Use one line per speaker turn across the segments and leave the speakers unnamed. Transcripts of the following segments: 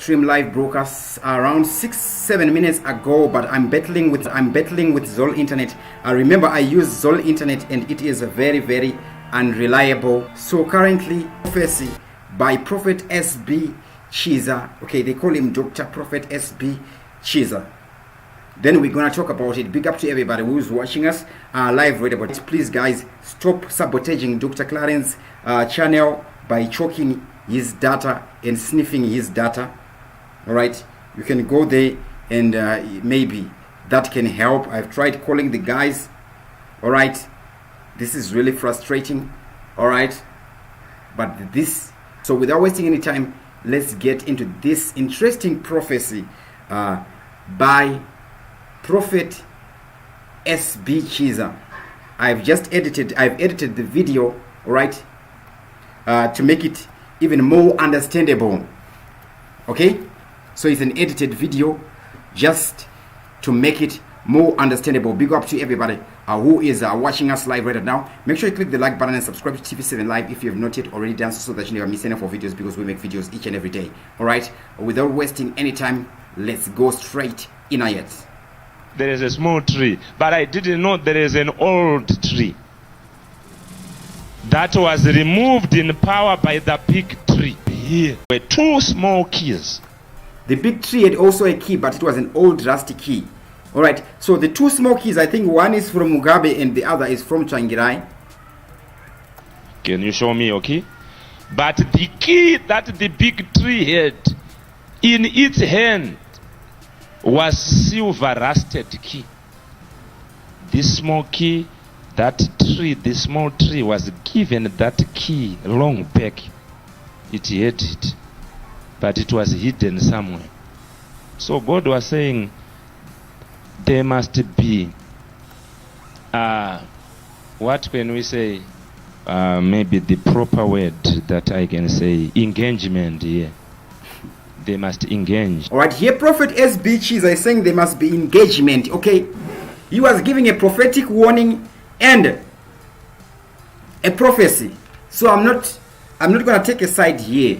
stream live broadcast around 6-7 minutes ago, but I'm battling with Zol internet. Remember, I use Zol internet and it is very, very unreliable. So currently, prophecy by Prophet B S Chiza. Okay, they call him Dr. Prophet B S Chiza. Then we're gonna talk about it. Big up to everybody who's watching us live right about it. Please guys, stop sabotaging Dr. Clarence's channel by choking his data and sniffing his data. All right, you can go there and maybe that can help. I've tried calling the guys. All right, this is really frustrating. All right, but this, so without wasting any time, let's get into this interesting prophecy by Prophet B S Chiza. I've edited the video, all right, to make it even more understandable. Okay, so it's an edited video just to make it more understandable. Big up to everybody who is watching us live right now. Make sure you click the like button and subscribe to TV7 Live if you have not yet already done so that you never miss any of our videos, because we make videos each and every day. All right, without wasting any time, let's go straight in it.
There is a small tree, but I didn't know there is an old tree that was removed in power by the big tree. Here were two small keys.
The big tree had also a key, but it was an old rusty key. All right, so the two small keys, I think one is from Mugabe and the other is from Changirai.
Can you show me, okay? But the key that the big tree had in its hand was silver rusted key. This small key, that tree, the small tree was given that key long back. It had it, but it was hidden somewhere. So God was saying there must be what can we say, maybe the proper word that I can say, engagement here. They must engage.
All right, here Prophet B S Chiza is saying there must be engagement. Okay, he was giving a prophetic warning and a prophecy. So I'm not going to take a side here.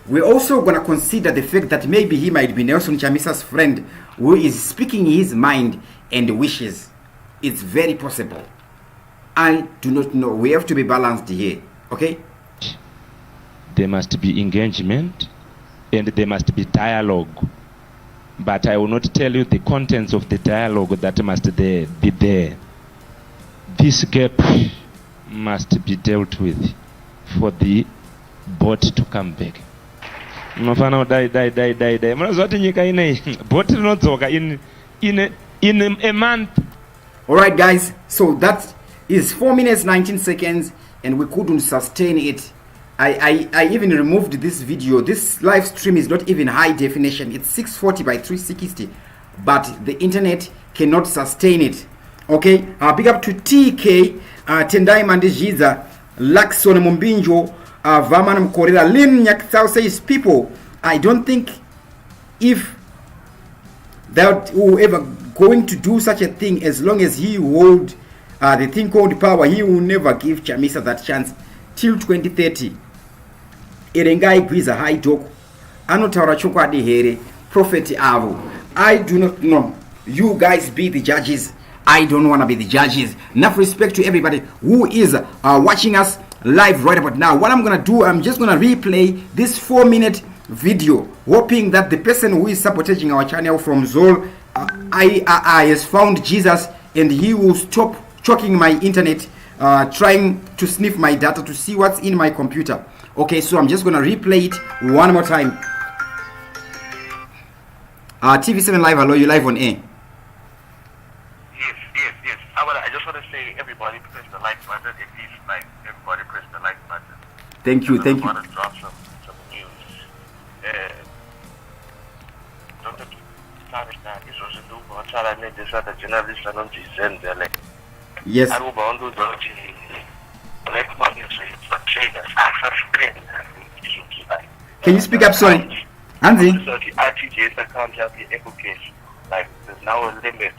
We're also going to consider the fact that maybe he might be Nelson Chamisa's friend who is speaking his mind and wishes. It's very possible. I do not know. We have to be balanced here. Okay,
there must be engagement and there must be dialogue, but I will not tell you the contents of the dialogue that must be there. This gap must be dealt with for the boat to come back. In a month.
All right guys, so that is 4 minutes 19 seconds and we couldn't sustain it. I even removed this video. This live stream is not even high definition. It's 640 by 360, but the internet cannot sustain it. Okay, big up to TK, Tendai Mandijiza, Lakson Mumbinjo, Vaman Mkorela, Lin Nyaksao says, people, I don't think if that whoever going to do such a thing, as long as he hold the thing called power, he will never give Chamisa that chance till 2030. Erengai Gwiza high dog, Anotaura Chokwadi Here, Prophet Avo. I do not know. You guys be the judges. I don't want to be the judges. Enough respect to everybody who is watching us live right about now. What I'm going to do, I'm just going to replay this 4-minute video, hoping that the person who is sabotaging our channel from Zol has found Jesus and he will stop choking my internet, trying to sniff my data to see what's in my computer. Okay, so I'm just going to replay it one more time. TV7 Live, hello, you live on air.
Yes. I just want to say, everybody press the like button. If you like, everybody press the like button.
Thank you.
I want to drop some news. Dr.
Yes. Can you speak up, sorry? Anzi?
Account have the echo case. Like, there's now a limit.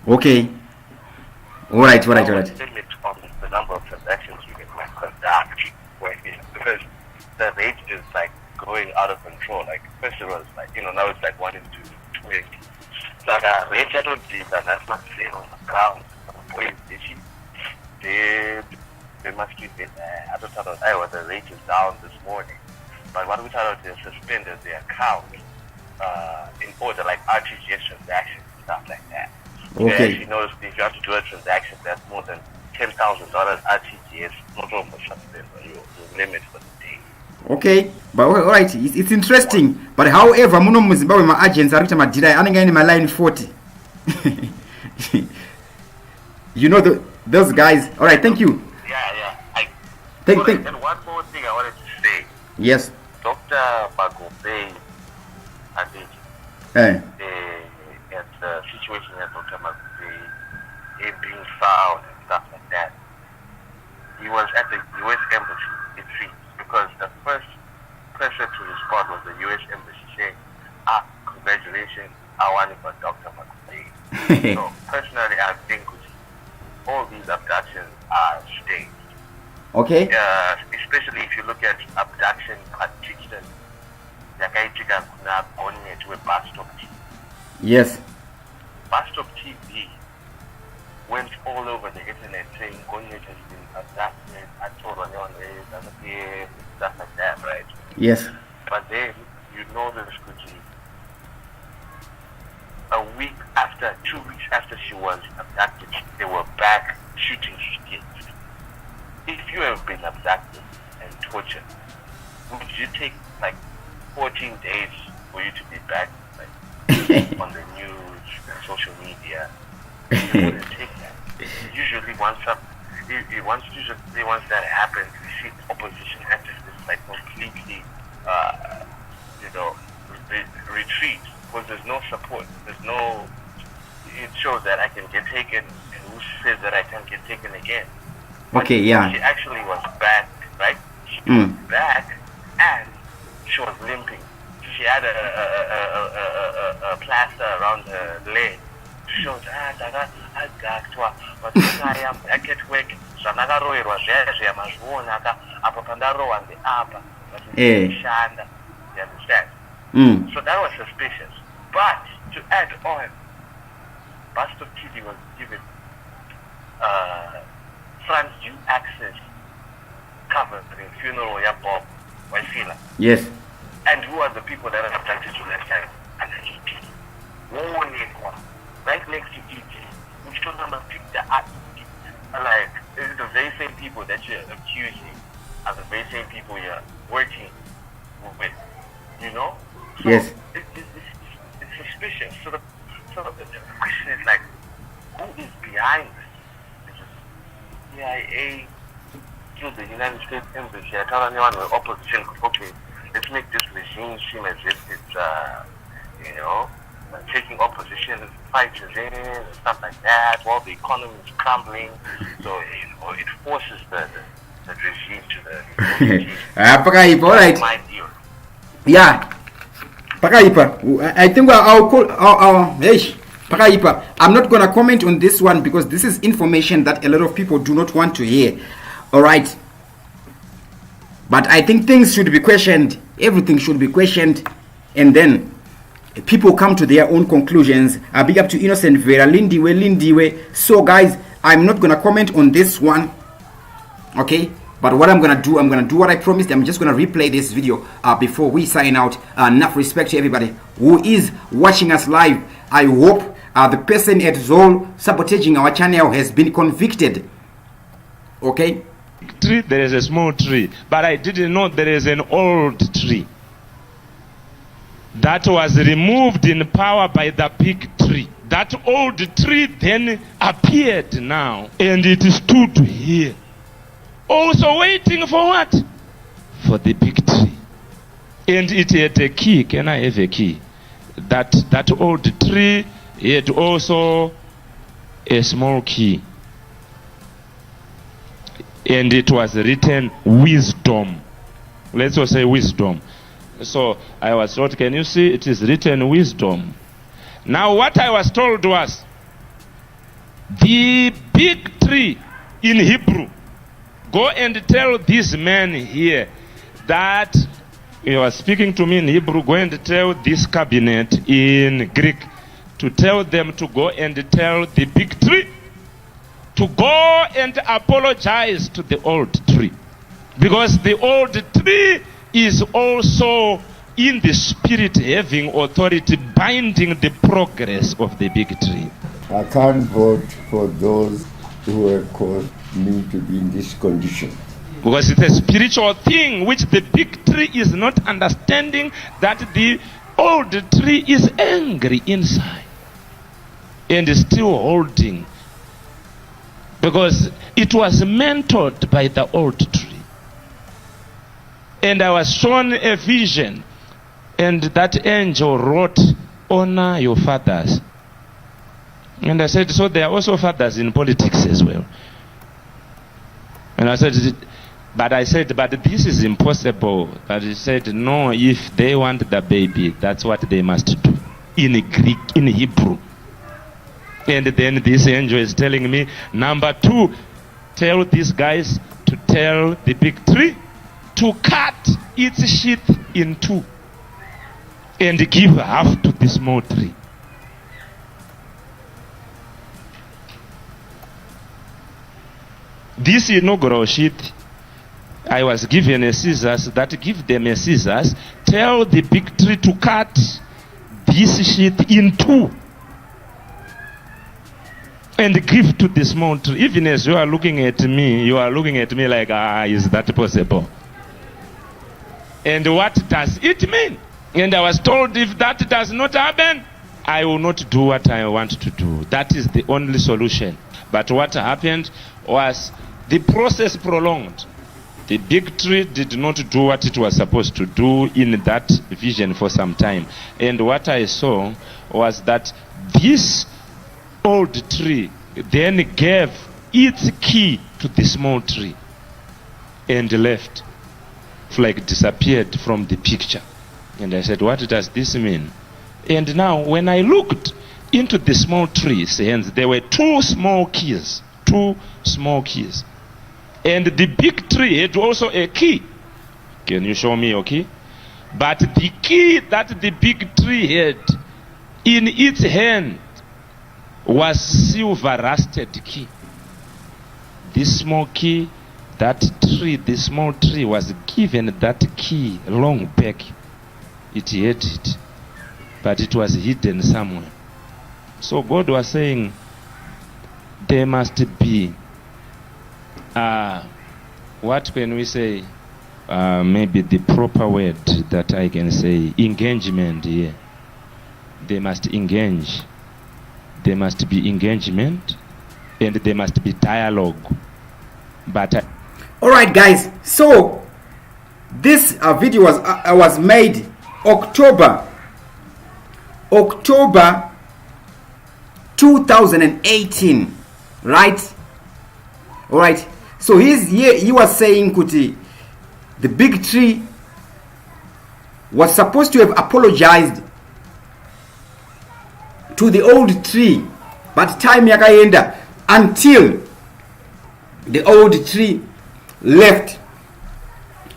Okay. All right.
Limit on the number of transactions you can conduct. Because the rate is like going out of control. control. Like first it was like, now it's like 1 into 20. It's like a rate don't do that. That's not saying on the ground. They must keep it. I just thought the rate is down this morning. But what we thought they suspended the account in order, like RTGS transactions and stuff like that.
Okay.
If you notice, if you have to do a transaction that's more than $10,000 RTGS, not almost suspend your limit for the day.
Okay, but all right, it's interesting. But however, muno mu Zimbabwe my agents are my did I in my line 40. You know those guys. All right, thank you.
Yeah.
Thank.
And one more thing I wanted to say.
Yes.
Dr. Mugabe, I think,
Eh.
and the situation that Dr. Mugabe, him being found and stuff like that, he was at the U.S. Embassy, it seems, because the first person to respond was the U.S. Embassy saying, congratulations, I want it for Dr. Mugabe. So, personally, I think all these abductions are staged.
Okay.
Especially if you look at abduction particularly, yakaitika kuna gonye to a bus stop TV.
Yes.
Bus stop TV went all over the internet saying gonye has been abducted, stuff like that, right?
Yes.
But then you know this could be a week after, 2 weeks after she was abducted, they were back shooting skits. If you have been abducted and tortured, would you take like 14 days for you to be back on the news and social media? You wouldn't take that. Usually once that happens, we see opposition activists like completely, retreat because there's no support. It shows that I can get taken, and who says that I can't get taken again?
Okay, yeah.
She actually was back, right? She was back, and she was limping. She had a plaster around her leg. She showed, I got I am back at work. So I got you understand? So that was suspicious. But to add on, Pastor Kidi was given front due access cover for the funeral ya Bob Waisila.
Yes.
And who are the people that are abducted to that time? And the ET. Right next to ET. Which don't have pick the like, it's the very same people that you're accusing are the very same people you're working with. You know? So
yes.
It's suspicious. So the question is like, who is behind this? CIA to the United States Embassy. I tell anyone in the opposition, okay, let's make this regime seem as if it's, taking opposition fights in and stuff like that, while the economy is crumbling. So, it forces the regime to the
all right.
my deal.
Yeah. Pakaipa, I think I'll call hey, Pakaipa. I'm not gonna comment on this one because this is information that a lot of people do not want to hear. Alright. But I think things should be questioned, everything should be questioned, and then people come to their own conclusions. Big up to Innocent Vera, Lindiwe. So guys, I'm not gonna comment on this one. Okay? But what I'm gonna do what I promised. I'm just gonna replay this video before we sign out. Enough respect to everybody who is watching us live. I hope the person at Zol sabotaging our channel has been convicted. Okay?
Tree, there is a small tree, but I didn't know there is an old tree that was removed in power by the big tree. That old tree then appeared now, and it stood here. Also waiting for what? For the big tree. And it had a key. Can I have a key? That old tree had also a small key. And it was written wisdom. Let's also say wisdom. So I was told, can you see it is written wisdom? Now what I was told was, the big tree in Hebrew, go and tell this man here that He was speaking to me in Hebrew. Go and tell this cabinet in Greek to tell them to go and tell the big tree to go and apologize to the old tree. Because the old tree is also in the spirit having authority binding the progress of the big tree.
I can't vote for those who have caused me to be in this condition.
Because it's a spiritual thing which the big tree is not understanding, that the old tree is angry inside and is still holding, because it was mentored by the old tree. And I was shown a vision, and that angel wrote, "Honor your fathers." And I said, so there are also fathers in politics as well. And I said, but this is impossible. But he said, no, if they want the baby, that's what they must do. In Greek, in Hebrew. And then this angel is telling me, number 2, tell these guys to tell the big tree to cut its sheath in 2 and give half to the small tree. This inaugural sheath, I was given a scissors, that give them a scissors, tell the big tree to cut this sheath in 2 and give to the small tree. Even as you are looking at me like, is that possible? And what does it mean? And I was told, if that does not happen, I will not do what I want to do. That is the only solution. But what happened was the process prolonged. The big tree did not do what it was supposed to do in that vision for some time. And what I saw was that this old tree then gave its key to the small tree and left, like disappeared from the picture. And I said, what does this mean? And now when I looked into the small tree's hands, there were 2 small keys. 2 small keys. And the big tree had also a key. Can you show me your key? But the key that the big tree had in its hand was silver rusted key. This small key, that tree, the small tree was given that key long back. It had it, but it was hidden somewhere. So God was saying, there must be what can we say, maybe the proper word that I can say, engagement here. They must engage. There must be engagement, and there must be dialogue. But
all right, guys, so this video was made October 2018, right? All right, so he was saying Kuti, the big tree was supposed to have apologized to the old tree, but time yakaenda until the old tree left.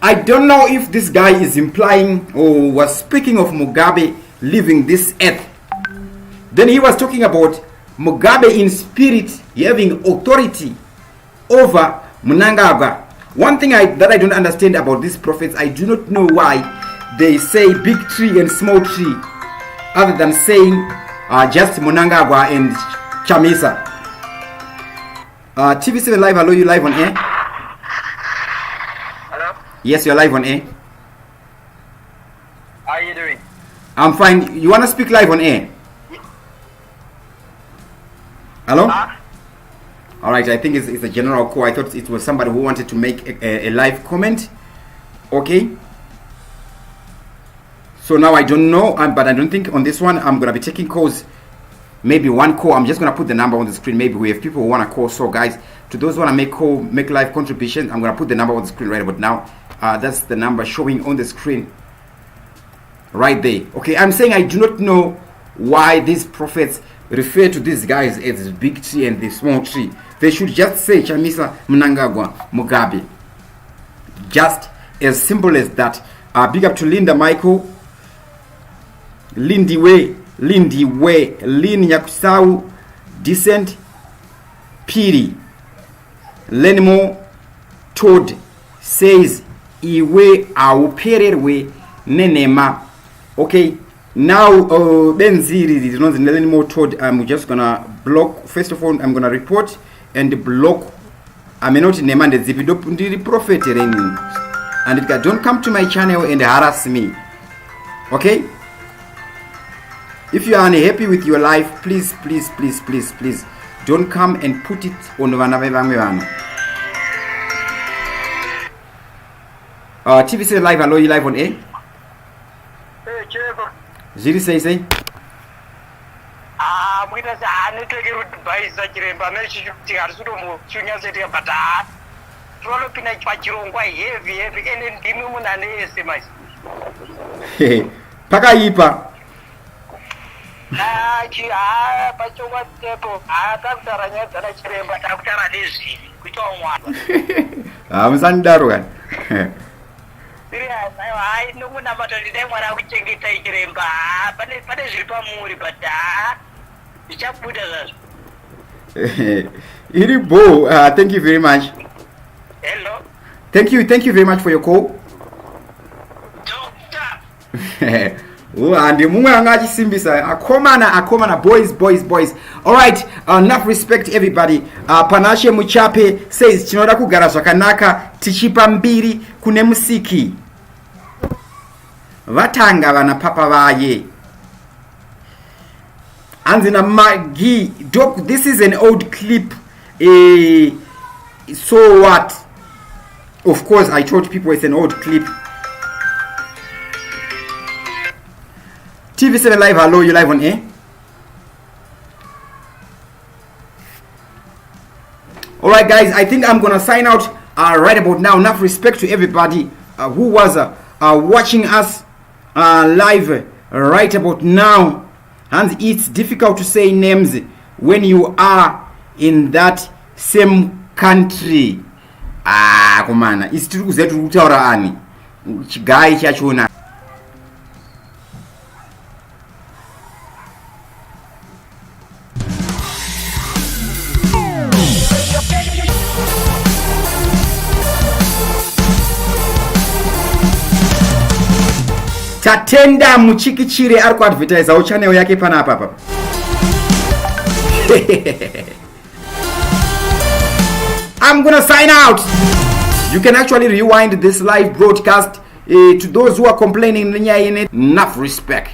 I don't know if this guy is implying or was speaking of Mugabe leaving this earth. Then he was talking about Mugabe in spirit having authority over Mnangagwa. One thing that I don't understand about these prophets, I do not know why they say big tree and small tree, other than saying just Mnangagwa and Chamisa. TV7 Live, hello, you live on air?
Hello?
Yes, you're live on air.
How are you doing?
I'm fine. You want to speak live on air? Hello? All right, I think it's a general call. I thought it was somebody who wanted to make a live comment. Okay. So now I don't know, but I don't think on this one I'm going to be taking calls. Maybe one call. I'm just going to put the number on the screen. Maybe we have people who want to call. So guys, to those who want to make live contributions, I'm going to put the number on the screen right about now. That's the number showing on the screen right there. Okay, I'm saying I do not know why these prophets refer to these guys as the big tree and the small tree. They should just say Chamisa, Mnangagwa, Mugabe. Just as simple as that. Big up to Linda Michael, Lindiwe, Lin Yakusau, Decent, Piri, Lenmo, Todd says, Iwe aupererwe nenema. Okay, now Benziri, Lenmo Todd, I'm just gonna block. First of all, I'm gonna report and block. I may not name and the prophet and it don't come to my channel and harass me. Okay? If you are unhappy with your life, please don't come and put it on Vanavevano. TV say live, hello, you live on A?
Hey, Chiwenga.
Ziri say.
Mwita aneteke rudbaisa chiremba mechichuti arisutomo chunyasete bata. Trolo pina pachirongwa heavy ene ndimi munane ese masi.
Pakaipa.
Pachongwa tepo. Takutara nyadzana chiremba takutara nezi. Kuita mwana.
Musandaro kan.
Serious, I know when I'm at the mwana kuchengeta chiremba. Pane zviri pamuri bata.
Iribo, thank you very much.
Hello.
Thank you very much for your call.
Doctor.
Oh, and the Mugabe Chimbisa, akomana, boys. All right, enough respect, everybody. Panashe Muchape says, Chinoda kugara zvakanaka, tichipa mbiri kune musiki. Vatanga vana papa vaye. Anzina Magi, Doc, this is an old clip. So what? Of course, I told people it's an old clip. TV7 Live, hello, you live on air? Alright guys, I think I'm gonna sign out right about now. Enough respect to everybody who was watching us live right about now. And it's difficult to say names when you are in that same country. Kumana, it's true that utaura ani. Chigai chachuna. Tatenda muchikichire ari kuadvertise au channel yake pana papa. I'm gonna sign out. You can actually rewind this live broadcast. To those who are complaining, enough respect.